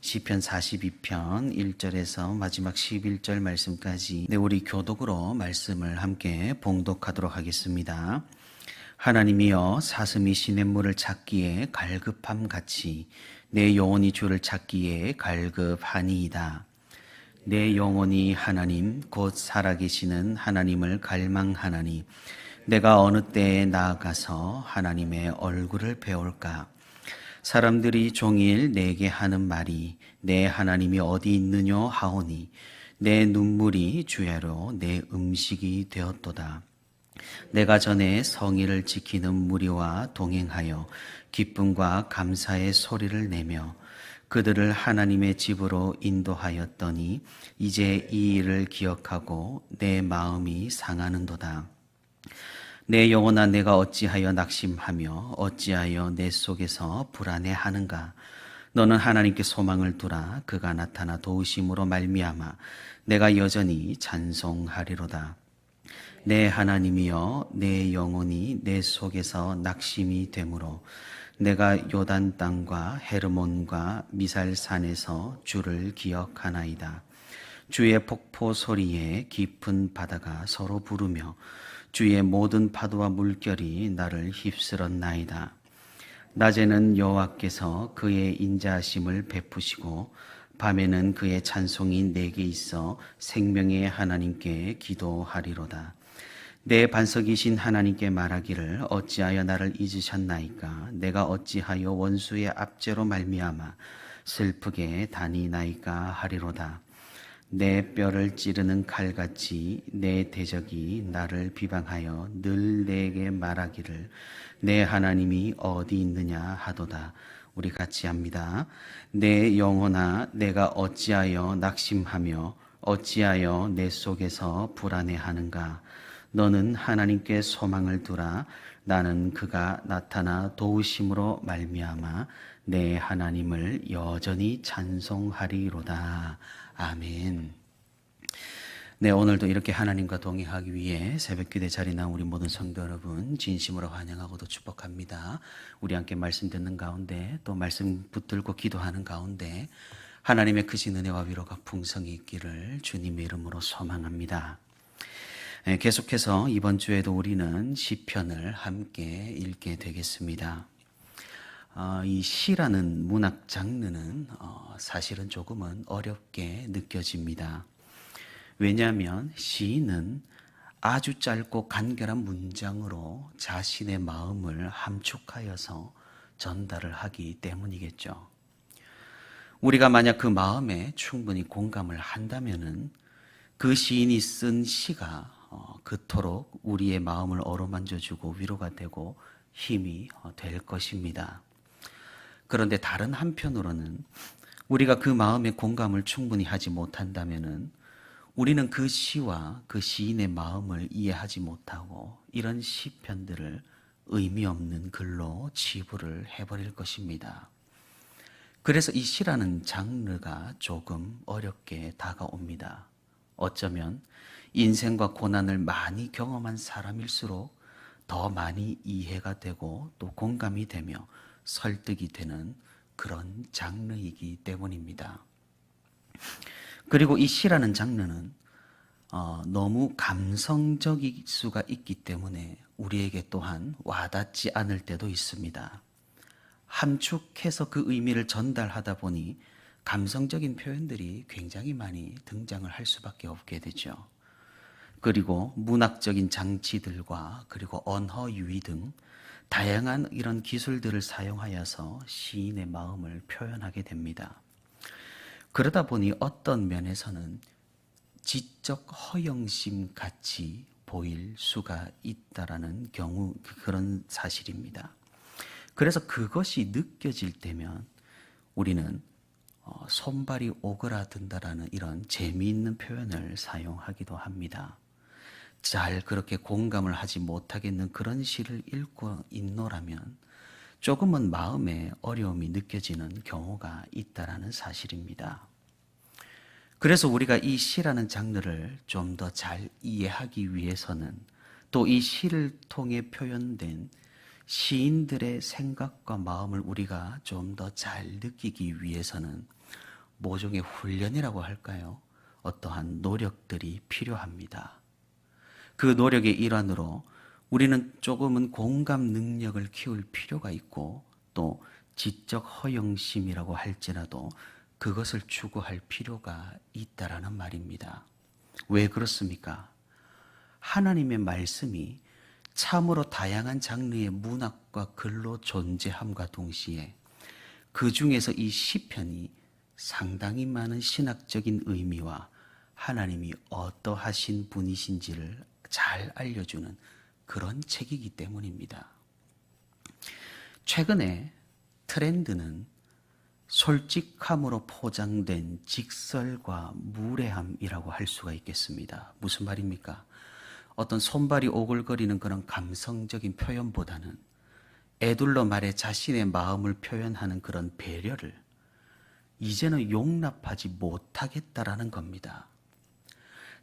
시편 42편 1절에서 마지막 11절 말씀까지 우리 교독으로 말씀을 함께 봉독하도록 하겠습니다. 하나님이여 사슴이 시냇물을 찾기에 갈급함 같이 내 영혼이 주를 찾기에 갈급하니이다. 내 영혼이 하나님 곧 살아계시는 하나님을 갈망하나니 내가 어느 때에 나아가서 하나님의 얼굴을 배울까. 사람들이 종일 내게 하는 말이 내 하나님이 어디 있느뇨 하오니 내 눈물이 주야로 내 음식이 되었도다. 내가 전에 성의를 지키는 무리와 동행하여 기쁨과 감사의 소리를 내며 그들을 하나님의 집으로 인도하였더니 이제 이 일을 기억하고 내 마음이 상하는도다. 내 영혼아 내가 어찌하여 낙심하며 어찌하여 내 속에서 불안해하는가. 너는 하나님께 소망을 두라. 그가 나타나 도우심으로 말미암아 내가 여전히 찬송하리로다. 내 하나님이여 내 영혼이 내 속에서 낙심이 되므로 내가 요단 땅과 헤르몬과 미살산에서 주를 기억하나이다. 주의 폭포 소리에 깊은 바다가 서로 부르며 주의 모든 파도와 물결이 나를 휩쓸었나이다. 낮에는 여호와께서 그의 인자하심을 베푸시고 밤에는 그의 찬송이 내게 있어 생명의 하나님께 기도하리로다. 내 반석이신 하나님께 말하기를 어찌하여 나를 잊으셨나이까. 내가 어찌하여 원수의 압제로 말미암아 슬프게 다니나이까 하리로다. 내 뼈를 찌르는 칼같이 내 대적이 나를 비방하여 늘 내게 말하기를 내 하나님이 어디 있느냐 하도다. 우리 같이 합니다. 내 영혼아 내가 어찌하여 낙심하며 어찌하여 내 속에서 불안해하는가. 너는 하나님께 소망을 두라. 나는 그가 나타나 도우심으로 말미암아 내 하나님을 여전히 찬송하리로다. 아멘. 네, 오늘도 이렇게 하나님과 동행하기 위해 새벽기도에 자리 나온 우리 모든 성도 여러분 진심으로 환영하고도 축복합니다. 우리 함께 말씀 듣는 가운데 또 말씀 붙들고 기도하는 가운데 하나님의 크신 은혜와 위로가 풍성히 있기를 주님의 이름으로 소망합니다. 계속해서 이번 주에도 우리는 시편을 함께 읽게 되겠습니다. 이 시라는 문학 장르는 사실은 조금은 어렵게 느껴집니다. 왜냐하면 시인은 아주 짧고 간결한 문장으로 자신의 마음을 함축하여서 전달을 하기 때문이겠죠. 우리가 만약 그 마음에 충분히 공감을 한다면은 그 시인이 쓴 시가 그토록 우리의 마음을 어루만져주고 위로가 되고 힘이 될 것입니다. 그런데 다른 한편으로는 우리가 그 마음의 공감을 충분히 하지 못한다면은 우리는 그 시와 그 시인의 마음을 이해하지 못하고 이런 시편들을 의미 없는 글로 치부를 해버릴 것입니다. 그래서 이 시라는 장르가 조금 어렵게 다가옵니다. 어쩌면 인생과 고난을 많이 경험한 사람일수록 더 많이 이해가 되고 또 공감이 되며 설득이 되는 그런 장르이기 때문입니다. 그리고 이 시라는 장르는 너무 감성적일 수가 있기 때문에 우리에게 또한 와닿지 않을 때도 있습니다. 함축해서 그 의미를 전달하다 보니 감성적인 표현들이 굉장히 많이 등장을 할 수밖에 없게 되죠. 그리고 문학적인 장치들과 그리고 언어 유희 등 다양한 이런 기술들을 사용하여서 시인의 마음을 표현하게 됩니다. 그러다 보니 어떤 면에서는 지적 허영심 같이 보일 수가 있다라는 경우 그런 사실입니다. 그래서 그것이 느껴질 때면 우리는 손발이 오그라든다라는 이런 재미있는 표현을 사용하기도 합니다. 잘 그렇게 공감을 하지 못하겠는 그런 시를 읽고 있노라면 조금은 마음에 어려움이 느껴지는 경우가 있다라는 사실입니다. 그래서 우리가 이 시라는 장르를 좀 더 잘 이해하기 위해서는 또 이 시를 통해 표현된 시인들의 생각과 마음을 우리가 좀 더 잘 느끼기 위해서는 모종의 훈련이라고 할까요? 어떠한 노력들이 필요합니다. 그 노력의 일환으로 우리는 조금은 공감 능력을 키울 필요가 있고 또 지적 허영심이라고 할지라도 그것을 추구할 필요가 있다라는 말입니다. 왜 그렇습니까? 하나님의 말씀이 참으로 다양한 장르의 문학과 글로 존재함과 동시에 그 중에서 이 시편이 상당히 많은 신학적인 의미와 하나님이 어떠하신 분이신지를 잘 알려주는 그런 책이기 때문입니다. 최근에 트렌드는 솔직함으로 포장된 직설과 무례함이라고 할 수가 있겠습니다. 무슨 말입니까? 어떤 손발이 오글거리는 그런 감성적인 표현보다는 에둘러 말해 자신의 마음을 표현하는 그런 배려를 이제는 용납하지 못하겠다라는 겁니다.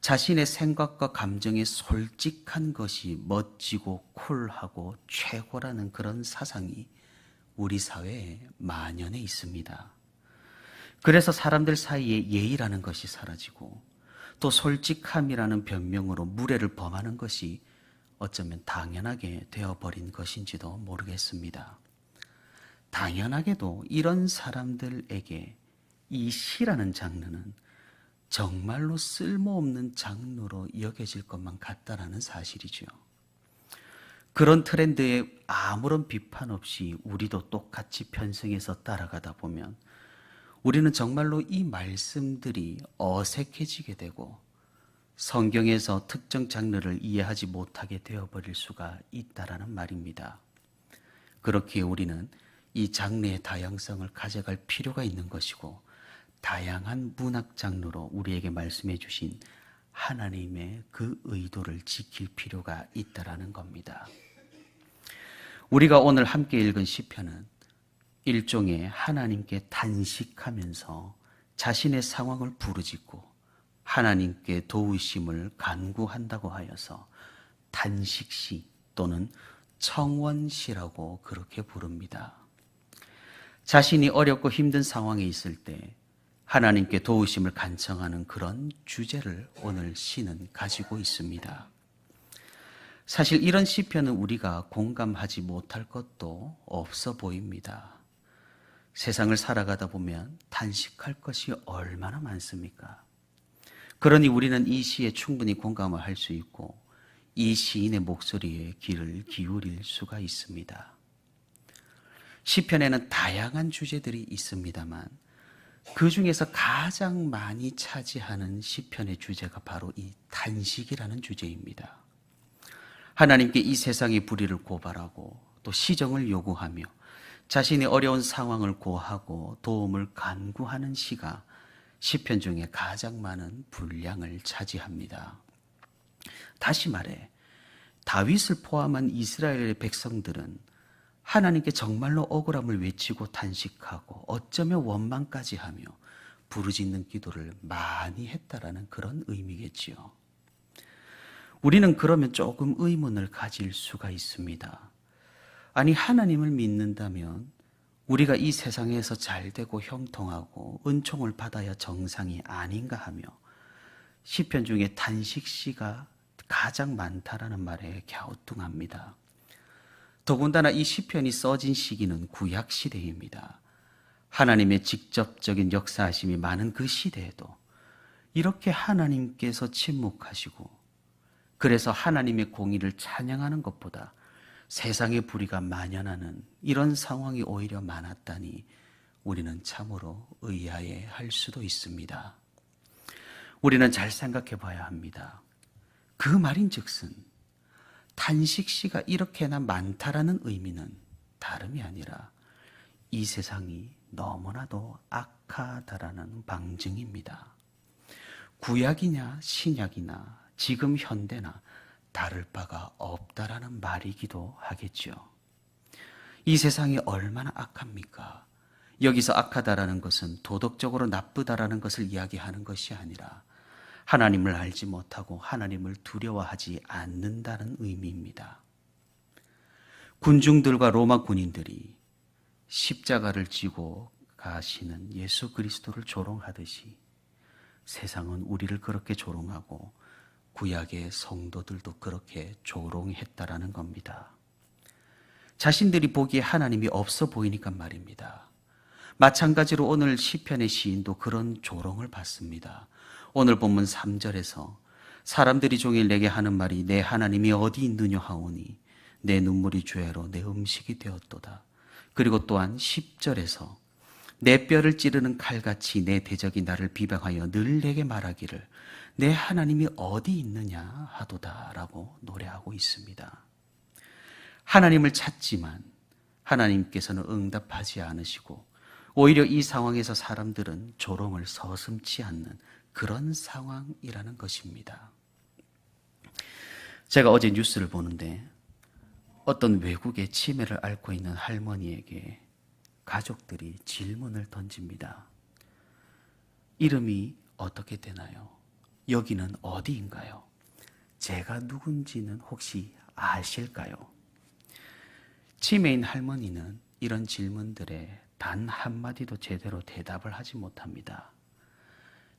자신의 생각과 감정에 솔직한 것이 멋지고 쿨하고 최고라는 그런 사상이 우리 사회에 만연해 있습니다. 그래서 사람들 사이에 예의라는 것이 사라지고 또 솔직함이라는 변명으로 무례를 범하는 것이 어쩌면 당연하게 되어버린 것인지도 모르겠습니다. 당연하게도 이런 사람들에게 이 시라는 장르는 정말로 쓸모없는 장르로 여겨질 것만 같다라는 사실이죠. 그런 트렌드에 아무런 비판 없이 우리도 똑같이 편승해서 따라가다 보면 우리는 정말로 이 말씀들이 어색해지게 되고 성경에서 특정 장르를 이해하지 못하게 되어버릴 수가 있다라는 말입니다. 그렇기에 우리는 이 장르의 다양성을 가져갈 필요가 있는 것이고 다양한 문학 장르로 우리에게 말씀해 주신 하나님의 그 의도를 지킬 필요가 있다라는 겁니다. 우리가 오늘 함께 읽은 시편은 일종의 하나님께 탄식하면서 자신의 상황을 부르짖고 하나님께 도우심을 간구한다고 하여서 탄식시 또는 청원시라고 그렇게 부릅니다. 자신이 어렵고 힘든 상황에 있을 때 하나님께 도우심을 간청하는 그런 주제를 오늘 시는 가지고 있습니다. 사실 이런 시편은 우리가 공감하지 못할 것도 없어 보입니다. 세상을 살아가다 보면 탄식할 것이 얼마나 많습니까? 그러니 우리는 이 시에 충분히 공감을 할 수 있고 이 시인의 목소리에 귀를 기울일 수가 있습니다. 시편에는 다양한 주제들이 있습니다만 그 중에서 가장 많이 차지하는 시편의 주제가 바로 이 탄식이라는 주제입니다. 하나님께 이 세상의 불의를 고발하고 또 시정을 요구하며 자신의 어려운 상황을 고하고 도움을 간구하는 시가 시편 중에 가장 많은 분량을 차지합니다. 다시 말해 다윗을 포함한 이스라엘의 백성들은 하나님께 정말로 억울함을 외치고 탄식하고 어쩌면 원망까지 하며 부르짖는 기도를 많이 했다라는 그런 의미겠지요. 우리는 그러면 조금 의문을 가질 수가 있습니다. 아니 하나님을 믿는다면 우리가 이 세상에서 잘되고 형통하고 은총을 받아야 정상이 아닌가 하며 시편 중에 탄식시가 가장 많다라는 말에 갸우뚱합니다. 더군다나 이 시편이 써진 시기는 구약 시대입니다. 하나님의 직접적인 역사하심이 많은 그 시대에도 이렇게 하나님께서 침묵하시고 그래서 하나님의 공의를 찬양하는 것보다 세상의 불의가 만연하는 이런 상황이 오히려 많았다니 우리는 참으로 의아해 할 수도 있습니다. 우리는 잘 생각해 봐야 합니다. 그 말인즉슨 탄식시가 이렇게나 많다라는 의미는 다름이 아니라 이 세상이 너무나도 악하다라는 방증입니다. 구약이냐 신약이나 지금 현대나 다를 바가 없다라는 말이기도 하겠죠. 이 세상이 얼마나 악합니까? 여기서 악하다라는 것은 도덕적으로 나쁘다라는 것을 이야기하는 것이 아니라 하나님을 알지 못하고 하나님을 두려워하지 않는다는 의미입니다. 군중들과 로마 군인들이 십자가를 지고 가시는 예수 그리스도를 조롱하듯이 세상은 우리를 그렇게 조롱하고 구약의 성도들도 그렇게 조롱했다라는 겁니다. 자신들이 보기에 하나님이 없어 보이니까 말입니다. 마찬가지로 오늘 시편의 시인도 그런 조롱을 받습니다. 오늘 본문 3절에서 사람들이 종일 내게 하는 말이 내 하나님이 어디 있느냐 하오니 내 눈물이 죄로 내 음식이 되었도다. 그리고 또한 10절에서 내 뼈를 찌르는 칼같이 내 대적이 나를 비방하여 늘 내게 말하기를 내 하나님이 어디 있느냐 하도다라고 노래하고 있습니다. 하나님을 찾지만 하나님께서는 응답하지 않으시고 오히려 이 상황에서 사람들은 조롱을 서슴지 않는 그런 상황이라는 것입니다. 제가 어제 뉴스를 보는데 어떤 외국의 치매를 앓고 있는 할머니에게 가족들이 질문을 던집니다. 이름이 어떻게 되나요? 여기는 어디인가요? 제가 누군지는 혹시 아실까요? 치매인 할머니는 이런 질문들에 단 한마디도 제대로 대답을 하지 못합니다.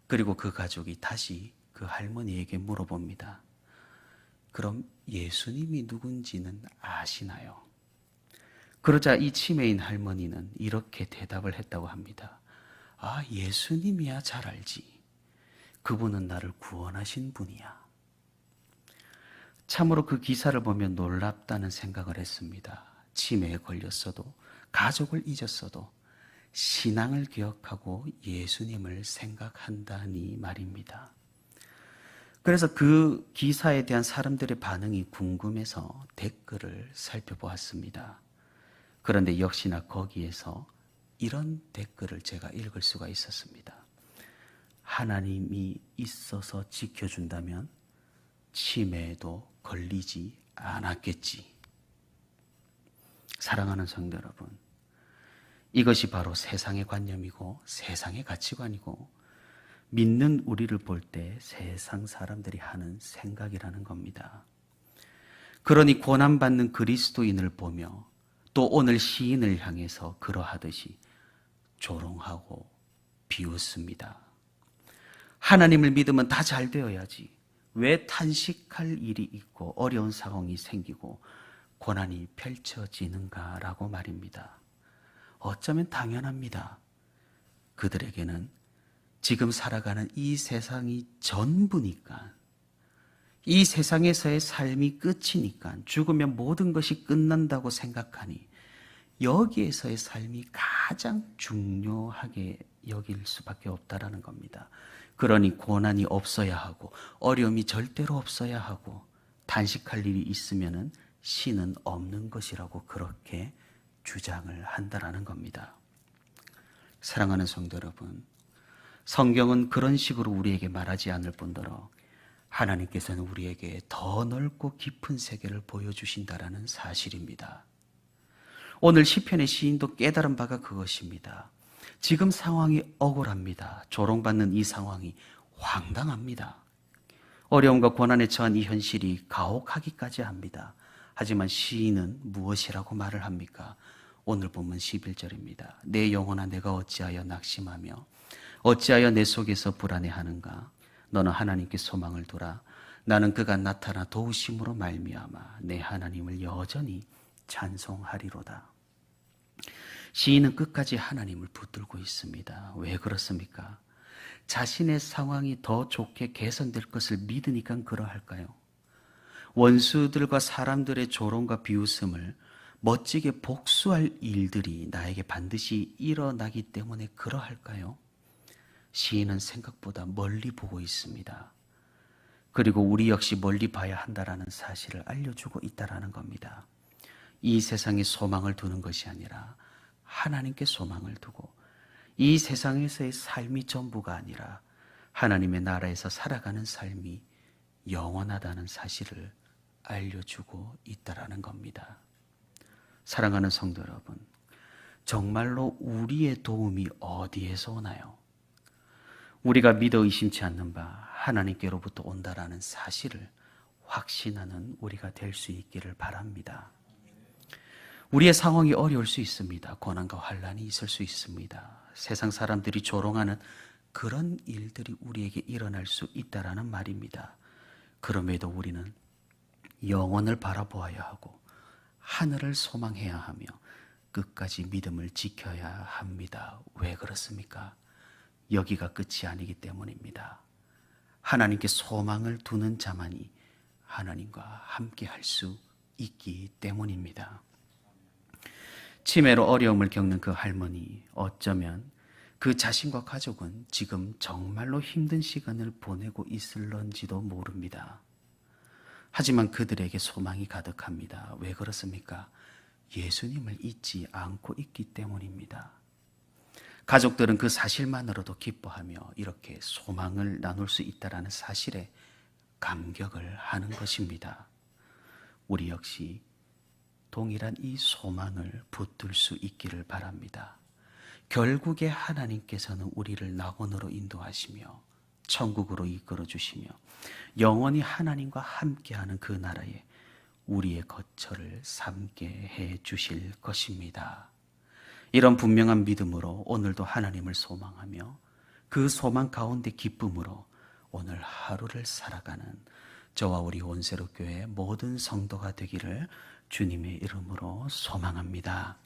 그리고 그 가족이 다시 그 할머니에게 물어봅니다. 그럼 예수님이 누군지는 아시나요? 그러자 이 치매인 할머니는 이렇게 대답을 했다고 합니다. 아, 예수님이야 잘 알지. 그분은 나를 구원하신 분이야. 참으로 그 기사를 보면 놀랍다는 생각을 했습니다. 치매에 걸렸어도 가족을 잊었어도 신앙을 기억하고 예수님을 생각한다니 말입니다. 그래서 그 기사에 대한 사람들의 반응이 궁금해서 댓글을 살펴보았습니다. 그런데 역시나 거기에서 이런 댓글을 제가 읽을 수가 있었습니다. 하나님이 있어서 지켜준다면 치매에도 걸리지 않았겠지. 사랑하는 성도 여러분, 이것이 바로 세상의 관념이고 세상의 가치관이고 믿는 우리를 볼 때 세상 사람들이 하는 생각이라는 겁니다. 그러니 고난받는 그리스도인을 보며 또 오늘 시인을 향해서 그러하듯이 조롱하고 비웃습니다. 하나님을 믿으면 다 잘 되어야지. 왜 탄식할 일이 있고 어려운 상황이 생기고 고난이 펼쳐지는가라고 말입니다. 어쩌면 당연합니다. 그들에게는 지금 살아가는 이 세상이 전부니까, 이 세상에서의 삶이 끝이니까, 죽으면 모든 것이 끝난다고 생각하니 여기에서의 삶이 가장 중요하게 여길 수밖에 없다라는 겁니다. 그러니 고난이 없어야 하고 어려움이 절대로 없어야 하고 단식할 일이 있으면은 신은 없는 것이라고 그렇게 주장을 한다라는 겁니다. 사랑하는 성도 여러분, 성경은 그런 식으로 우리에게 말하지 않을 뿐더러 하나님께서는 우리에게 더 넓고 깊은 세계를 보여주신다라는 사실입니다. 오늘 시편의 시인도 깨달은 바가 그것입니다. 지금 상황이 억울합니다. 조롱받는 이 상황이 황당합니다. 어려움과 고난에 처한 이 현실이 가혹하기까지 합니다. 하지만 시인은 무엇이라고 말을 합니까? 오늘 본문 11절입니다. 내 영혼아 내가 어찌하여 낙심하며 어찌하여 내 속에서 불안해하는가? 너는 하나님께 소망을 두라. 나는 그가 나타나 도우심으로 말미암아 내 하나님을 여전히 찬송하리로다. 시인은 끝까지 하나님을 붙들고 있습니다. 왜 그렇습니까? 자신의 상황이 더 좋게 개선될 것을 믿으니까 그러할까요? 원수들과 사람들의 조롱과 비웃음을 멋지게 복수할 일들이 나에게 반드시 일어나기 때문에 그러할까요? 시인은 생각보다 멀리 보고 있습니다. 그리고 우리 역시 멀리 봐야 한다라는 사실을 알려주고 있다라는 겁니다. 이 세상에 소망을 두는 것이 아니라 하나님께 소망을 두고 이 세상에서의 삶이 전부가 아니라 하나님의 나라에서 살아가는 삶이 영원하다는 사실을 알려주고 있다라는 겁니다. 사랑하는 성도 여러분, 정말로 우리의 도움이 어디에서 오나요? 우리가 믿어 의심치 않는 바 하나님께로부터 온다라는 사실을 확신하는 우리가 될 수 있기를 바랍니다. 우리의 상황이 어려울 수 있습니다. 고난과 환난이 있을 수 있습니다. 세상 사람들이 조롱하는 그런 일들이 우리에게 일어날 수 있다라는 말입니다. 그럼에도 우리는 영원을 바라보아야 하고 하늘을 소망해야 하며 끝까지 믿음을 지켜야 합니다. 왜 그렇습니까? 여기가 끝이 아니기 때문입니다. 하나님께 소망을 두는 자만이 하나님과 함께 할 수 있기 때문입니다. 치매로 어려움을 겪는 그 할머니, 어쩌면 그 자신과 가족은 지금 정말로 힘든 시간을 보내고 있을런지도 모릅니다. 하지만 그들에게 소망이 가득합니다. 왜 그렇습니까? 예수님을 잊지 않고 있기 때문입니다. 가족들은 그 사실만으로도 기뻐하며 이렇게 소망을 나눌 수 있다는 사실에 감격을 하는 것입니다. 우리 역시 동일한 이 소망을 붙들 수 있기를 바랍니다. 결국에 하나님께서는 우리를 낙원으로 인도하시며 천국으로 이끌어 주시며 영원히 하나님과 함께하는 그 나라에 우리의 거처를 삼게 해 주실 것입니다. 이런 분명한 믿음으로 오늘도 하나님을 소망하며 그 소망 가운데 기쁨으로 오늘 하루를 살아가는 저와 우리 온세로교회 모든 성도가 되기를 주님의 이름으로 소망합니다.